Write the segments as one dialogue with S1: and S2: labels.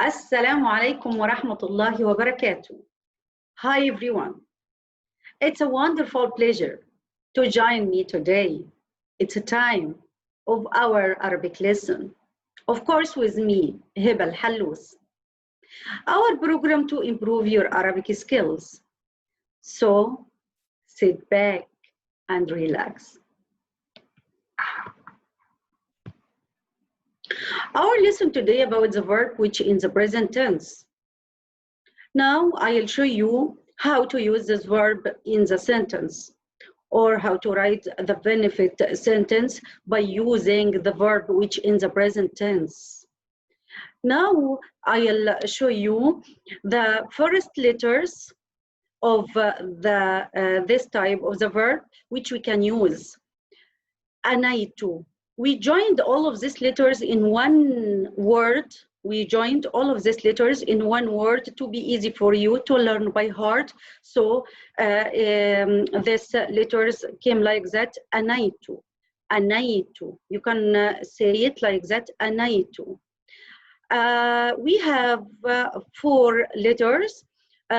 S1: Assalamu alaikum wa rahmatullahi wa barakatuh. Hi everyone. It's a wonderful pleasure to join me today. It's a time of our Arabic lesson. Of course with me, Hiba Al-Hallous. Our program to improve your Arabic skills. So sit back and relax. Our lesson today about the verb which in the present tense. Now I'll show you how to use this verb in the sentence, or how to write the benefit sentence by using the verb which in the present tense. Now I'll show you the first letters of this type of the verb which we can use. Anaitu. We joined all of these letters in one word. We joined all of these letters in one word to be easy for you to learn by heart. So these letters came like that, anaitu, anaitu. You can say it like that, anaitu. We have 4 letters.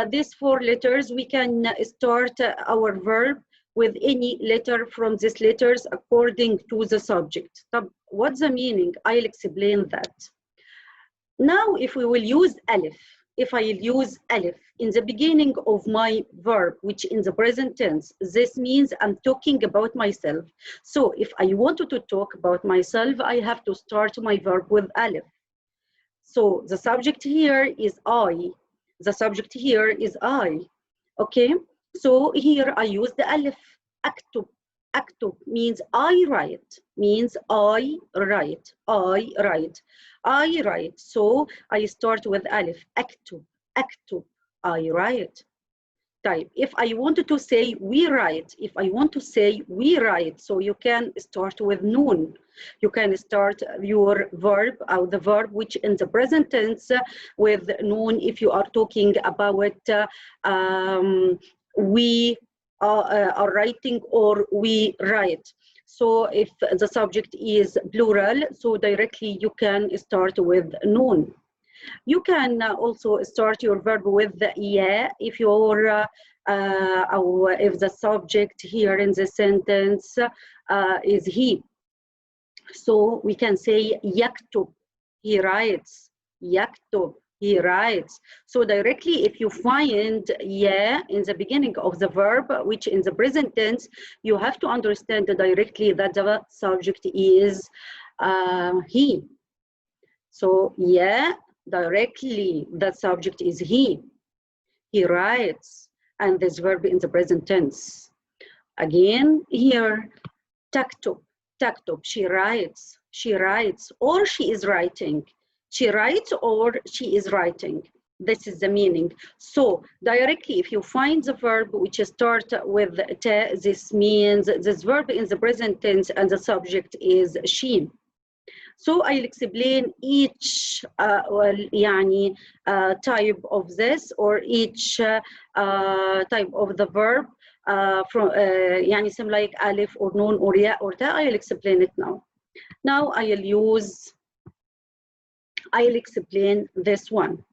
S1: These 4 letters, we can start our verb with any letter from these letters according to the subject. What's the meaning? I'll explain that. Now, if we will use alif, if I use alif in the beginning of my verb, which in the present tense, this means I'm talking about myself. So if I wanted to talk about myself, I have to start my verb with alif. So the subject here is I. The subject here is I. Okay? So here I use the alif. Aktub. Aktub means I write. Means I write. I write. I write. So I start with alif. Aktub. Aktub. I write. Type. If I wanted to say we write, if I want to say we write, so you can start with noon. You can start your verb, or the verb which in the present tense with noon if you are talking about we are writing or we write. So if the subject is plural, so directly you can start with noon. You can also start your verb with the ya if you're if the subject here in the sentence is he. So we can say yaktub, he writes. Yaktub, he writes. So directly if you find ya in the beginning of the verb, which in the present tense, you have to understand directly that the subject is he. So ya, directly the subject is he. He writes, and this verb in the present tense. Again here, taktub. Taktub, she writes, or she is writing. She writes or she is writing. This is the meaning. So directly, if you find the verb which starts with ta, this means this verb in the present tense and the subject is she. So I'll explain each type of this, or each type of the verb from same like alif or noon or ya or ta. I'll explain it now. Now I'll explain this one.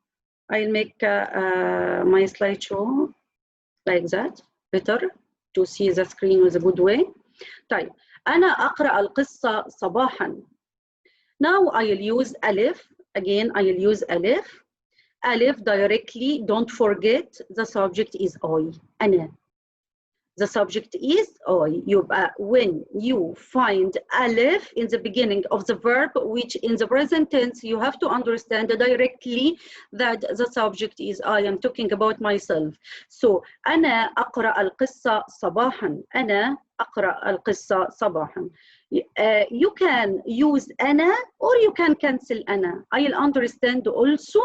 S1: I'll make my slideshow like that, better to see the screen with a good way. طيب أنا أقرأ القصة صباحا. Now I'll use alif. Again, I'll use alif. Alif directly, don't forget, the subject is I, أنا. The subject is I. When you find alif in the beginning of the verb, which in the present tense, you have to understand directly that the subject is I. am talking about myself. So, أنا أقرأ القصة صباحا. أنا أقرأ القصة صباحا. You can use أنا or you can cancel أنا. I'll understand also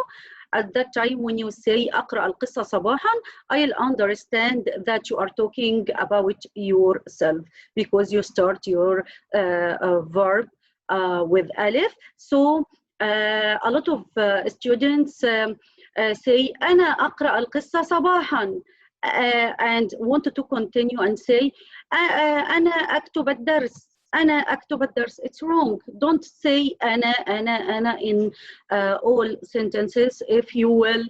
S1: at that time when you say أقرأ القصة صباحا, I'll understand that you are talking about yourself because you start your verb with alif. So a lot of students say أنا أقرأ القصة صباحا and wanted to continue and say أنا أكتب الدرس. أنا أكتب الدرس. It's wrong. Don't say أنا in all sentences. If you will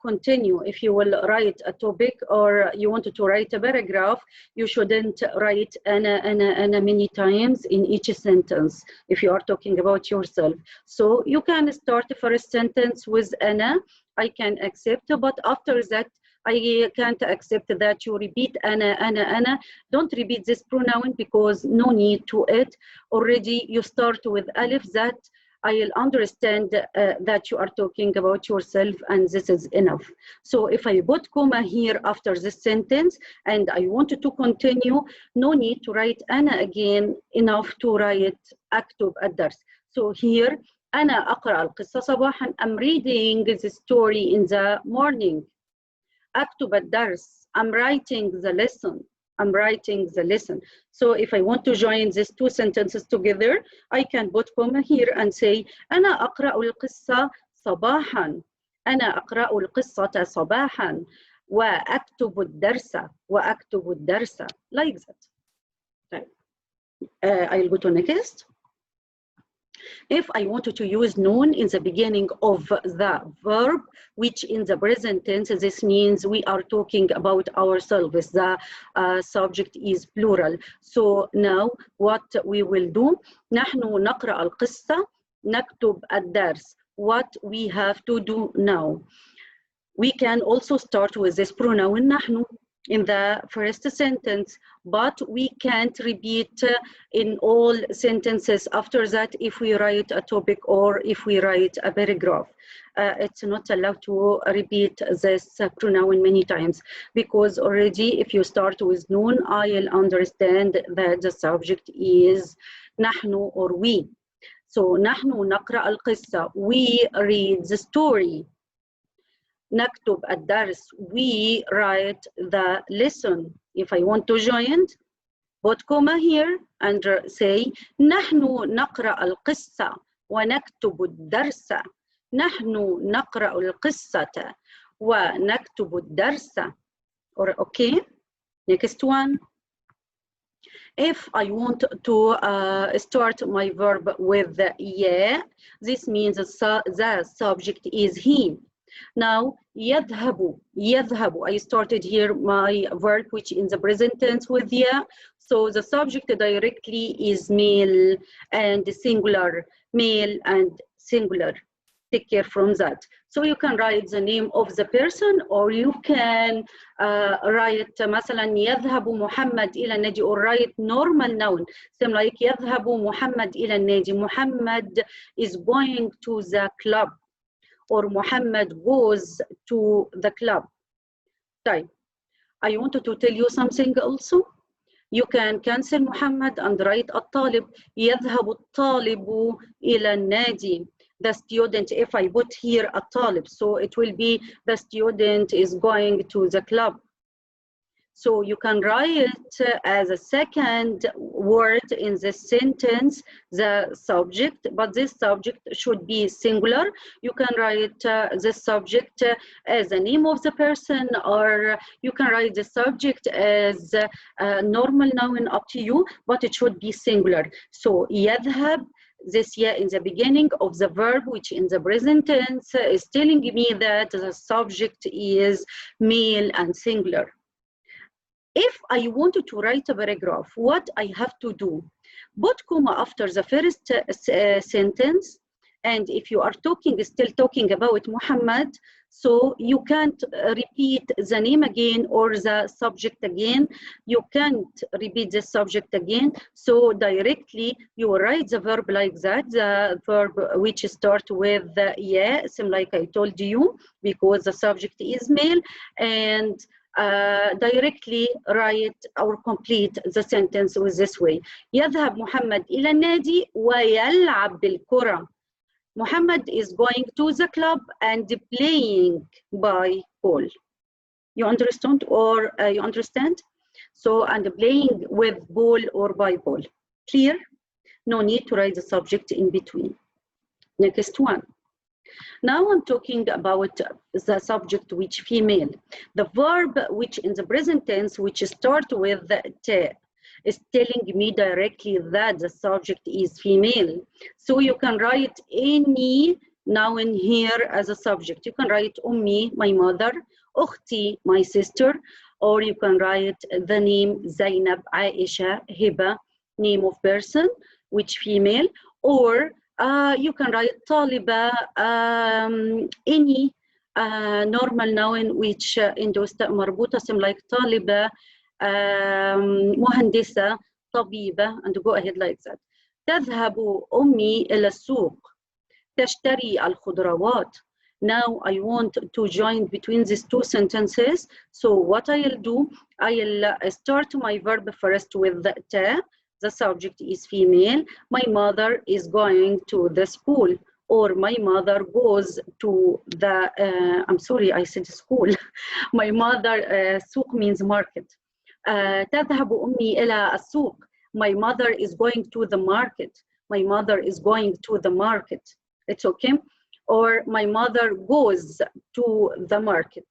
S1: continue, if you will write a topic or you wanted to write a paragraph, you shouldn't write أنا many times in each sentence if you are talking about yourself. So you can start the first sentence with أنا. I can accept, but after that I can't accept that you repeat أنا. Don't repeat this pronoun because no need to it. Already you start with alif, that I'll understand that you are talking about yourself, and this is enough. So if I put comma here after this sentence and I wanted to continue, no need to write أنا again, enough to write أكتب الدرس. So here أنا أقرأ القصة صباحا. I'm reading the story in the morning. أكتب الدرس. I'm writing the lesson. I'm writing the lesson. So if I want to join these two sentences together, I can put comma here and say أنا أقرأ القصة صباحا. أنا أقرأ القصة صباحا وأكتب الدرس. وأكتب الدرس. Like that. طيب. I'll go to next. If I wanted to use noon in the beginning of the verb, which in the present tense, this means we are talking about ourselves. The subject is plural. So now what we will do, نحن نقرأ القصة نكتب الدرس. What we have to do now. We can also start with this pronoun نحن in the first sentence, but we can't repeat in all sentences after that if we write a topic or if we write a paragraph. It's not allowed to repeat this pronoun many times, because already if you start with noon, I'll understand that the subject is نحن or we. So نحن نقرأ القصة. We read the story. نكتب الدرس. We write the lesson. If I want to join, put comma here and say نحن نقرأ القصة ونكتب الدرس. نحن نقرأ القصة ونكتب الدرس. Or okay, next one. If I want to start my verb with yeah, this means the subject is he. Now, يذهب, يذهب. I started here my verb, which in the present tense with ya. So the subject directly is male and singular, male and singular. Take care from that. So you can write the name of the person, or you can write مثلا يذهب محمد إلى النادي, or write normal noun. Same like يذهب محمد إلى النادي. Muhammad is going to the club, or Muhammad goes to the club. طيب. I wanted to tell you something also. You can cancel Muhammad and write الطالب. يذهب الطالب إلى النادي. The student, if I put here الطالب, so it will be the student is going to the club. So you can write as a second word in this sentence the subject, but this subject should be singular. You can write this subject as the name of the person, or you can write the subject as a normal noun, up to you, but it should be singular. So يذهب, this yeah in the beginning of the verb, which in the present tense is telling me that the subject is male and singular. If I wanted to write a paragraph, what I have to do? Put comma after the first sentence, and if you are still talking about Muhammad, so you can't repeat the name again or the subject again. You can't repeat the subject again. So directly you write the verb like that, the verb which starts with yeah, same like I told you, because the subject is male, and directly write or complete the sentence with this way. يذهب محمد إلى النادي ويلعب بالكرة. Muhammad is going to the club and playing by ball. You understand, or you understand? So, and playing with ball or by ball. Clear? No need to write the subject in between. Next one. Now I'm talking about the subject which female. The verb which in the present tense which start with te. is telling me directly that the subject is female. So you can write any noun here as a subject. You can write أمي, my mother, أختي, my sister, or you can write the name Zainab, Aisha, Hiba, name of person, which female, or you can write طالبة, any normal noun which عنده مربوطة, same like طالبة, مهندسة, طبيبة, and go ahead like that. تذهب أمي إلى السوق تشتري الخضروات. Now I want to join between these two sentences. So what I'll do, I'll start my verb first with the ta. The subject is female. My mother is going to the school, or my mother goes to the, I'm sorry, I said school. My mother, سوق means market. تذهب أمي إلى السوق. My mother is going to the market. My mother is going to the market. It's okay. Or my mother goes to the market.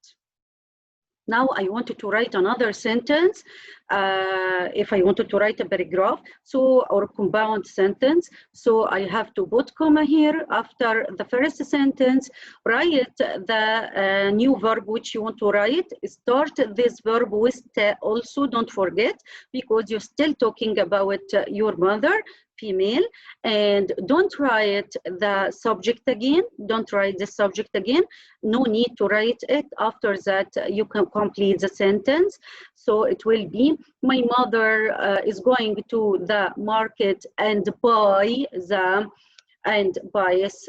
S1: Now I wanted to write another sentence. If I wanted to write a paragraph, or compound sentence, so I have to put comma here after the first sentence, write the new verb which you want to write. Start this verb with ta also, don't forget, because you're still talking about your mother, female, and don't write the subject again. Don't write the subject again. No need to write it. After that, you can complete the sentence. So it will be, my mother is going to the market and buys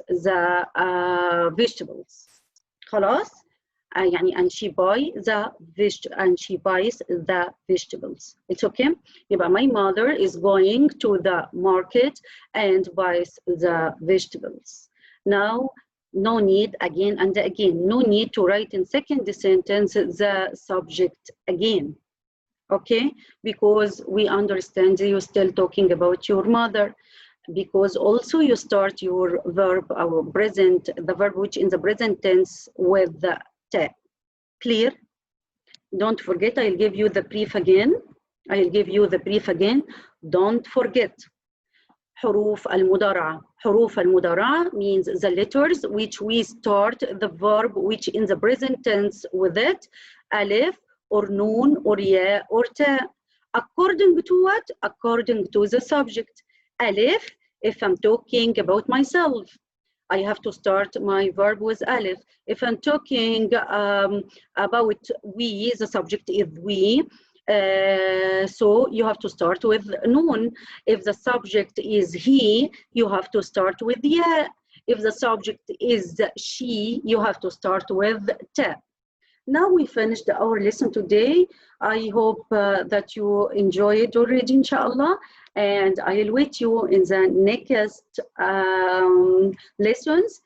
S1: the vegetables. خلاص؟ يعني and she buys the vegetables. It's okay. يبقى my mother is going to the market and buys the vegetables. Now, no need again and again. No need to write in second sentence the subject again. Okay, because we understand you're still talking about your mother. Because also you start your verb, our present, the verb which in the present tense with the ta. Clear? Don't forget, I'll give you the brief again. Don't forget. حروف المضارعة. حروف المضارعة means the letters which we start the verb which in the present tense with it, alif or noon or ya or ta. According to what? According to the subject. Alif, if I'm talking about myself, I have to start my verb with alif. If I'm talking about we, the subject is we, so you have to start with noon. If the subject is he, you have to start with ya. If the subject is she, you have to start with ta. Now we finished our lesson today. I hope that you enjoy it already, inshallah. And I'll wait you in the next lessons.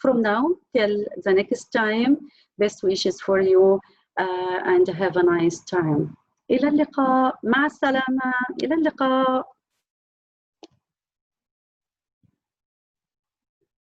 S1: From now till the next time, best wishes for you and have a nice time. إلى اللقاء. مع السلامة. إلى اللقاء.